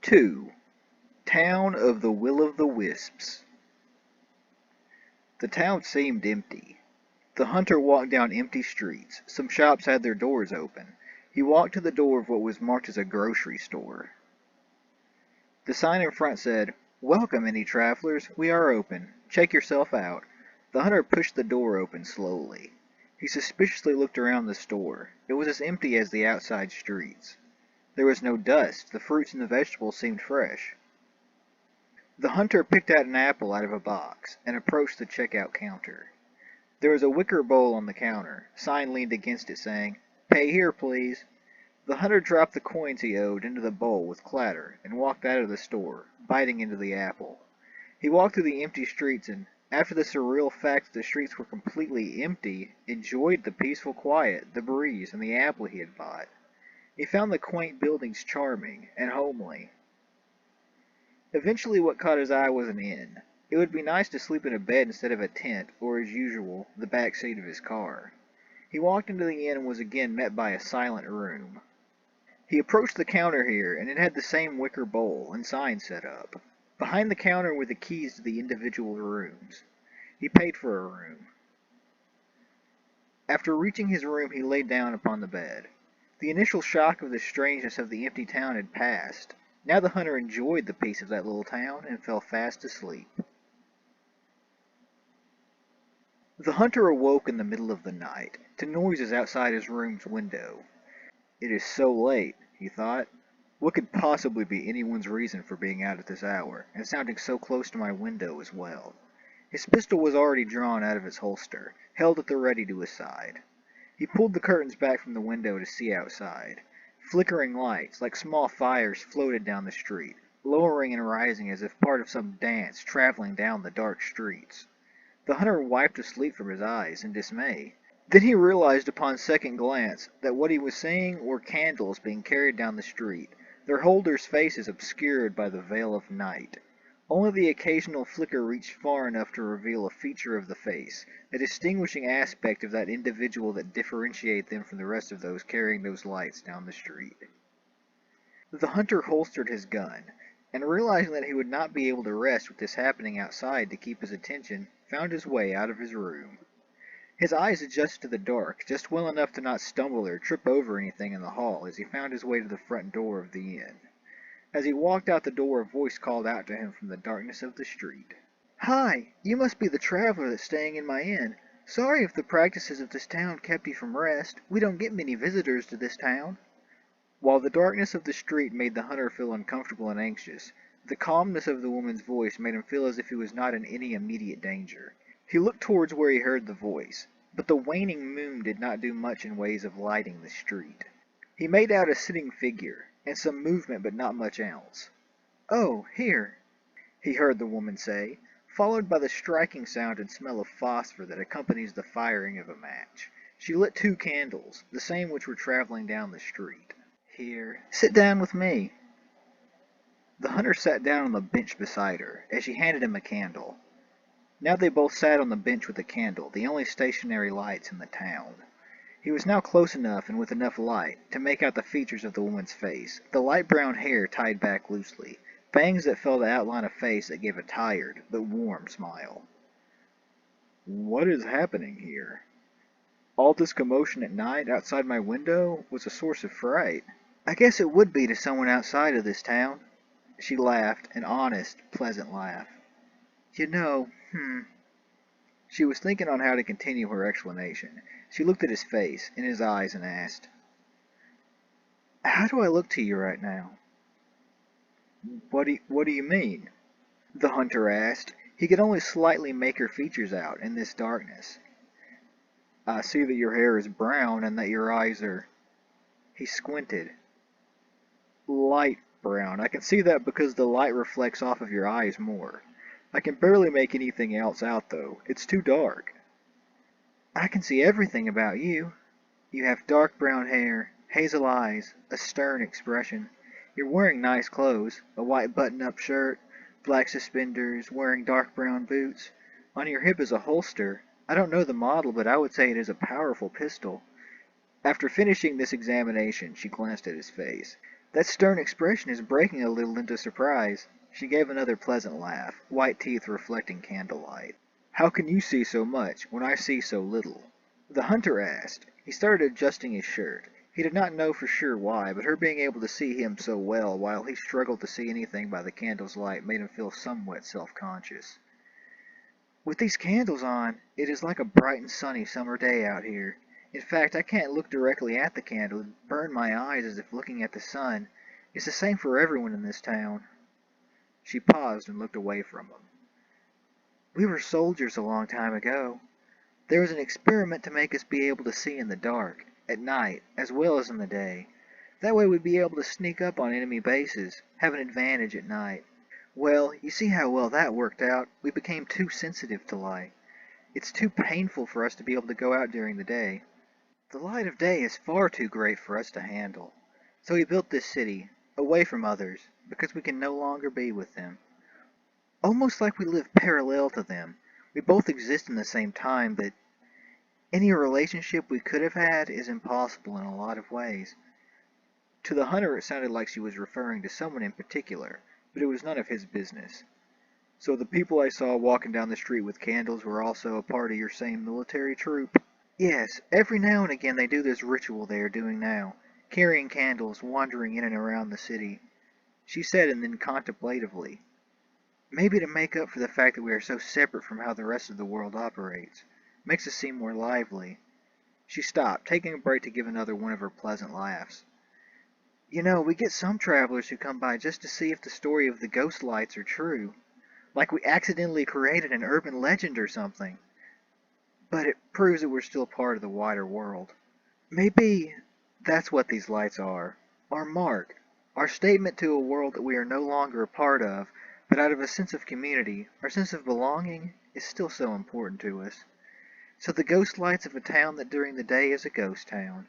2. Town of the-Wisps. The town seemed empty. The hunter walked down empty streets. Some shops had their doors open. He walked to the door of what was marked as a grocery store. The sign in front said, "Welcome, any travelers. We are open. Check yourself out." The hunter pushed the door open slowly. He suspiciously looked around the store. It was as empty as the outside streets. There was no dust. The fruits and the vegetables seemed fresh. The hunter picked out an apple out of a box and approached the checkout counter. There was a wicker bowl on the counter. A sign leaned against it saying, "Pay here, please." The hunter dropped the coins he owed into the bowl with clatter and walked out of the store, biting into the apple. He walked through the empty streets and, after the surreal fact that the streets were completely empty, enjoyed the peaceful quiet, the breeze, and the apple he had bought. He found the quaint buildings charming and homely. Eventually what caught his eye was an inn. It would be nice to sleep in a bed instead of a tent, or as usual, the back seat of his car. He walked into the inn and was again met by a silent room. He approached the counter here, and it had the same wicker bowl and sign set up. Behind the counter were the keys to the individual rooms. He paid for a room. After reaching his room, he lay down upon the bed. The initial shock of the strangeness of the empty town had passed. Now the hunter enjoyed the peace of that little town and fell fast asleep. The hunter awoke in the middle of the night to noises outside his room's window. "It is so late," he thought. "What could possibly be anyone's reason for being out at this hour, and sounding so close to my window as well?" His pistol was already drawn out of its holster, held at the ready to his side. He pulled the curtains back from the window to see outside. Flickering lights, like small fires, floated down the street, lowering and rising as if part of some dance traveling down the dark streets. The hunter wiped the sleep from his eyes in dismay. Then he realized upon second glance that what he was seeing were candles being carried down the street, their holders' faces obscured by the veil of night. Only the occasional flicker reached far enough to reveal a feature of the face, a distinguishing aspect of that individual that differentiated them from the rest of those carrying those lights down the street. The hunter holstered his gun, and realizing that he would not be able to rest with this happening outside to keep his attention, found his way out of his room. His eyes adjusted to the dark, just well enough to not stumble or trip over anything in the hall as he found his way to the front door of the inn. As he walked out the door, a voice called out to him from the darkness of the street. "Hi! You must be the traveler that's staying in my inn. Sorry if the practices of this town kept you from rest. We don't get many visitors to this town." While the darkness of the street made the hunter feel uncomfortable and anxious, the calmness of the woman's voice made him feel as if he was not in any immediate danger. He looked towards where he heard the voice, but the waning moon did not do much in ways of lighting the street. He made out a sitting figure, and some movement but not much else. "Oh, here," he heard the woman say, followed by the striking sound and smell of phosphor that accompanies the firing of a match. She lit 2 candles, the same which were traveling down the street. "Here, sit down with me." The hunter sat down on the bench beside her, as she handed him a candle. Now they both sat on the bench with a candle, the only stationary lights in the town. He was now close enough and with enough light to make out the features of the woman's face, the light brown hair tied back loosely, bangs that fell to outline a face that gave a tired but warm smile. "What is happening here? All this commotion at night outside my window was a source of fright." "I guess it would be to someone outside of this town." She laughed, an honest, pleasant laugh. "You know, She was thinking on how to continue her explanation. She looked at his face, in his eyes, and asked, "How do I look to you right now?" What do you mean?" the hunter asked. He could only slightly make her features out in this darkness. "I see that your hair is brown and that your eyes are—" He squinted. "Light brown. I can see that because the light reflects off of your eyes more. I can barely make anything else out, though. It's too dark." "I can see everything about you. You have dark brown hair, hazel eyes, a stern expression. You're wearing nice clothes, a white button-up shirt, black suspenders, wearing dark brown boots. On your hip is a holster. I don't know the model, but I would say it is a powerful pistol." After finishing this examination, she glanced at his face. That stern expression is breaking a little into surprise. She gave another pleasant laugh, white teeth reflecting candlelight. How can you see so much when I see so little? The hunter asked. He started adjusting his shirt. He did not know for sure why, but her being able to see him so well while he struggled to see anything by the candle's light made him feel somewhat self-conscious. With these candles on, it is like a bright and sunny summer day out here. In fact, I can't look directly at the candle and burn my eyes as if looking at the sun. It's the same for everyone in this town. She paused and looked away from him. We were soldiers a long time ago. There was an experiment to make us be able to see in the dark, at night, as well as in the day. That way we'd be able to sneak up on enemy bases, have an advantage at night. Well, you see how well that worked out. We became too sensitive to light. It's too painful for us to be able to go out during the day. The light of day is far too great for us to handle. So we built this city, away from others, because we can no longer be with them. Almost like we live parallel to them. We both exist in the same time, but any relationship we could have had is impossible in a lot of ways. To the hunter it sounded like she was referring to someone in particular, but it was none of his business. So the people I saw walking down the street with candles were also a part of your same military troop? Yes, every now and again they do this ritual they are doing now, carrying candles, wandering in and around the city. She said, and then contemplatively, maybe to make up for the fact that we are so separate from how the rest of the world operates. Makes us seem more lively. She stopped, taking a break to give another one of her pleasant laughs. You know, we get some travelers who come by just to see if the story of the ghost lights are true. Like we accidentally created an urban legend or something. But it proves that we're still part of the wider world. Maybe that's what these lights are. Our mark. Our statement to a world that we are no longer a part of, but out of a sense of community, our sense of belonging is still so important to us. So the ghost lights of a town that during the day is a ghost town.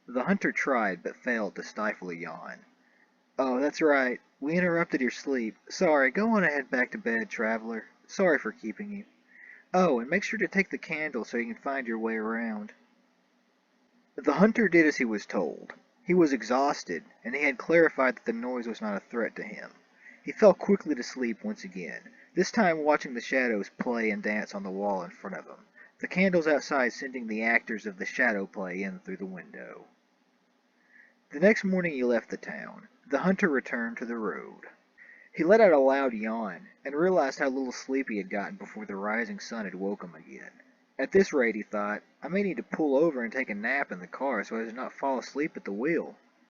The hunter tried, but failed to stifle a yawn. Oh, that's right. We interrupted your sleep. Sorry, go on ahead back to bed, traveler. Sorry for keeping you. Oh, and make sure to take the candle so you can find your way around. The hunter did as he was told. He was exhausted, and he had clarified that the noise was not a threat to him. He fell quickly to sleep once again, this time watching the shadows play and dance on the wall in front of him, the candles outside sending the actors of the shadow play in through the window. The next morning he left the town. The hunter returned to the road. He let out a loud yawn, and realized how little sleep he had gotten before the rising sun had woke him again. At this rate, he thought, I may need to pull over and take a nap in the car so as to not fall asleep at the wheel.